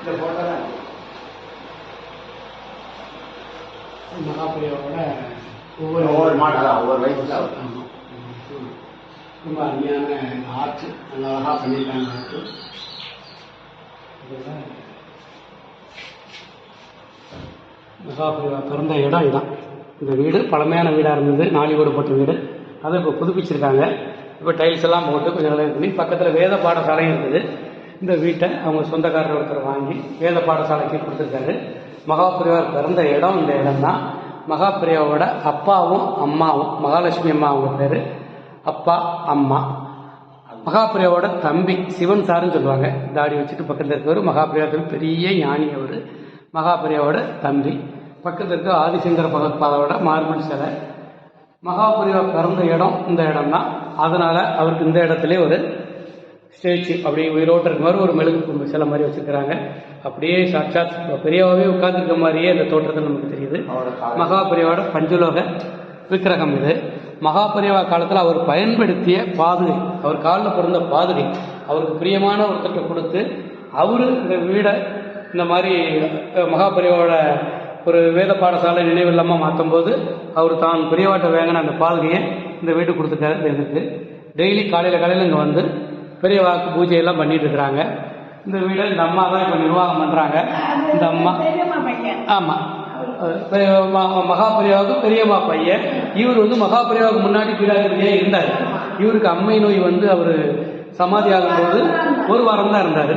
இந்த போட்டோ தான் மகாபிரியாவோட ஒவ்வொரு மாடல் ஒவ்வொரு வயசுல ரொம்ப அருமையான ஆர்ட் நல்லா அழகாக பண்ணியிருக்காங்க. மகாபிரியா பிறந்த இடம் இதுதான். இந்த வீடு பழமையான வீடாக இருந்தது, 4 வீடு போட்ட வீடு. அதை இப்போ புதுப்பிச்சிருக்காங்க. இப்போ டைல்ஸ் எல்லாம் போட்டு கொஞ்சம் நல்லா பண்ணி பக்கத்தில் வேத பாடசாலையும் இருக்குது. இந்த வீட்டை அவங்க சொந்தக்காரர் ஒருத்தர் வாங்கி வேத பாடசாலைக்கு கொடுத்துருக்காரு. மகாபிரியார் பிறந்த இடம் இந்த இடம் தான். மகாபிரியாவோட அப்பாவும் அம்மாவும், மகாலட்சுமி அம்மா அவங்க பேர், அப்பா அம்மா. மகாபிரியாவோட தம்பி சிவன் சாருன்னு சொல்லுவாங்க, தாடி வச்சுட்டு பக்கத்தில் இருக்கவர். மகாபிரியாவுக்கு பெரிய ஞானி அவர். மகாபிரியாவோட தம்பி பக்கத்தில் இருக்க ஆதிசங்கர பகவத்பாதாவோட மார்பன் சிலை. மகாபிரியா பிறந்த இடம் இந்த இடம் தான். அதனால அவருக்கு இந்த இடத்துல ஒரு ஸ்டேச்சு அப்படி உயிரோட்ட இருக்க மாதிரி ஒரு மெழுகு சிலை மாதிரி வச்சிருக்கிறாங்க. அப்படியே சாட்சாத் பெரியவாவே உட்கார்ந்துருக்க மாதிரியே இந்த தோற்றத்தில் நமக்கு தெரியுது. மகாபிரியாவோட பஞ்சலோக விக்கிரகம் இது. மகாபிரியாவா காலத்தில் அவர் பயன்படுத்திய பாதுகை, அவர் காலில் பிறந்த பாதுகை அவருக்கு பிரியமான ஒருத்தருக்கு கொடுத்து அவரு இந்த வீடை இந்த மாதிரி மகாபிரியாவோட ஒரு வேத பாடசாலை நினைவு இல்லாமல் மாற்றும் போது அவர் தான் பெரியவாட்ட வேங்கின அந்த பாதுகையை இந்த வீட்டுக்கு கொடுத்துருக்காரு. எனக்கு டெய்லி காலையில் இங்கே வந்து பெரியவாக்கு பூஜையெல்லாம் பண்ணிட்டு இருக்கிறாங்க. இந்த வீடை இந்த அம்மா தான் இப்போ நிர்வாகம் பண்ணுறாங்க. இந்த அம்மா ஆமாம், மகாபிரியாவுக்கு பெரியம்மா பையன். இவர் வந்து மகாபிரியாவுக்கு முன்னாடி பீடாதிபதியே இருந்தார். இவருக்கு அம்மை நோய் வந்து அவர் சமாதி ஆகும்போது 1 வாரம் தான் இருந்தார்.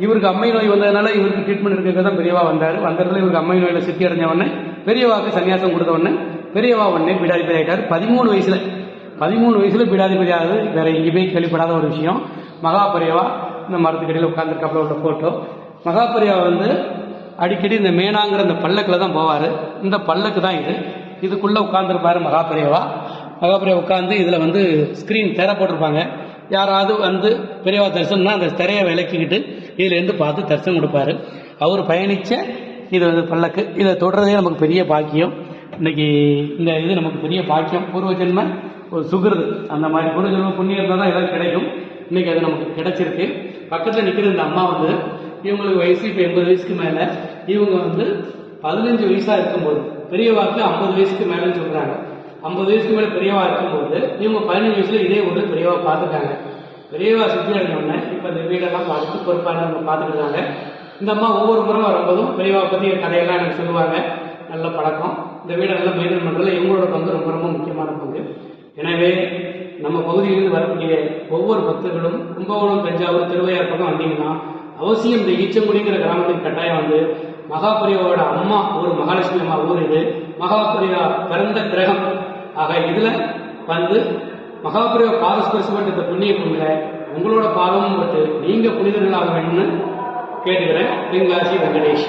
இவருக்கு அம்மை நோய் வந்ததுனால இவருக்கு ட்ரீட்மெண்ட் எடுக்க தான் பெரியவா வந்தார். வந்ததுல இவருக்கு அம்மை நோயில் சித்தி அடைஞ்ச உடனே பெரியவாக்கு சன்னியாசம் கொடுத்த உடனே பெரியவா உடனே பீடாதிபதி ஆகிட்டார். 13 வயசுல பீடாதிபதி ஆகுது. வேற எங்கேயுமே கேள்விப்படாத ஒரு விஷயம். மகாபிரியாவா இந்த மரத்துக்கடியில் உட்கார்ந்துருக்காப்புல உள்ள போட்டோ. மகாபிரியாவா வந்து அடிக்கடி இந்த மேனாங்கிற இந்த பல்லக்கில் தான் போவார். இந்த பல்லக்கு தான் இது. இதுக்குள்ளே உட்காந்துருப்பாரு மகாபிரியாவா. உட்காந்து இதில் வந்து ஸ்க்ரீன் திரை போட்டிருப்பாங்க. யாராவது வந்து பெரியவா தரிசனம்னா அந்த திரையை விளக்கிக்கிட்டு இதுலேருந்து பார்த்து தரிசனம் கொடுப்பாரு. அவர் பயணித்த இது வந்து பல்லக்கு. இதை தொடர்றதே நமக்கு பெரிய பாக்கியம். இன்னைக்கு இந்த இது நமக்கு பெரிய பாக்கியம். பூர்வ ஜென்ம ஒரு சுகிருது, அந்த மாதிரி பூர்வ ஜென்ம புண்ணியம் இருந்தால் தான் எதாவது கிடைக்கும். இன்னைக்கு அது நமக்கு கிடைச்சிருக்கு. பக்கத்தில் நிற்கிற இந்த அம்மா வந்து இவங்களுக்கு வயசு இப்போ 80 வயசுக்கு மேலே. இவங்க வந்து 15 வயசாக இருக்கும்போது பெரியவாக்கு 50 வயசுக்கு மேலேன்னு சொல்கிறாங்க. 50 வயசுக்கு மேலே பெரியவா இருக்கும்போது இவங்க 15 வயசுல இதே ஊரில் பெரியவா பார்த்துட்டாங்க. பெரியவா சுற்றி அடைஞ்சோடனே இப்போ இந்த வீடெல்லாம் பார்த்துட்டு பொறுப்பாக பார்த்துக்கிட்டாங்க. இந்த அம்மா ஒவ்வொரு முறை வரும்போதும் பெரியவா பற்றி கதையெல்லாம் எனக்கு சொல்லுவாங்க. நல்ல பழக்கம். இந்த வீடெல்லாம் மெயின்டைன் பண்ணுறதுல இவங்களோட பங்கு ரொம்ப ரொம்ப முக்கியமான பங்கு. எனவே நம்ம பகுதியிலிருந்து வரக்கூடிய ஒவ்வொரு பக்தர்களும் கும்பகோணம், தஞ்சாவூர், திருவையார் பக்கம் வந்தீங்கன்னா அவசியம் இந்த ஈச்சங்குடிங்கிற கிராமத்துக்கு கட்டாயம் வந்து மகாபிரியாவோட அம்மா ஊர் மகாலட்சுமி அம்மா ஊர் இது. மகாபிரியா பிறந்த கிரகம். ஆக இதுல வந்து மகாபிரியா பாதஸ்பரிசப்பட்ட இந்த புண்ணிய பூமியில உங்களோட பாதமும் பட்டு நீங்க புனிதர்களாக வேணும்னு கேட்டுக்கிறேன். தென்காசி வெங்கடேஷ்.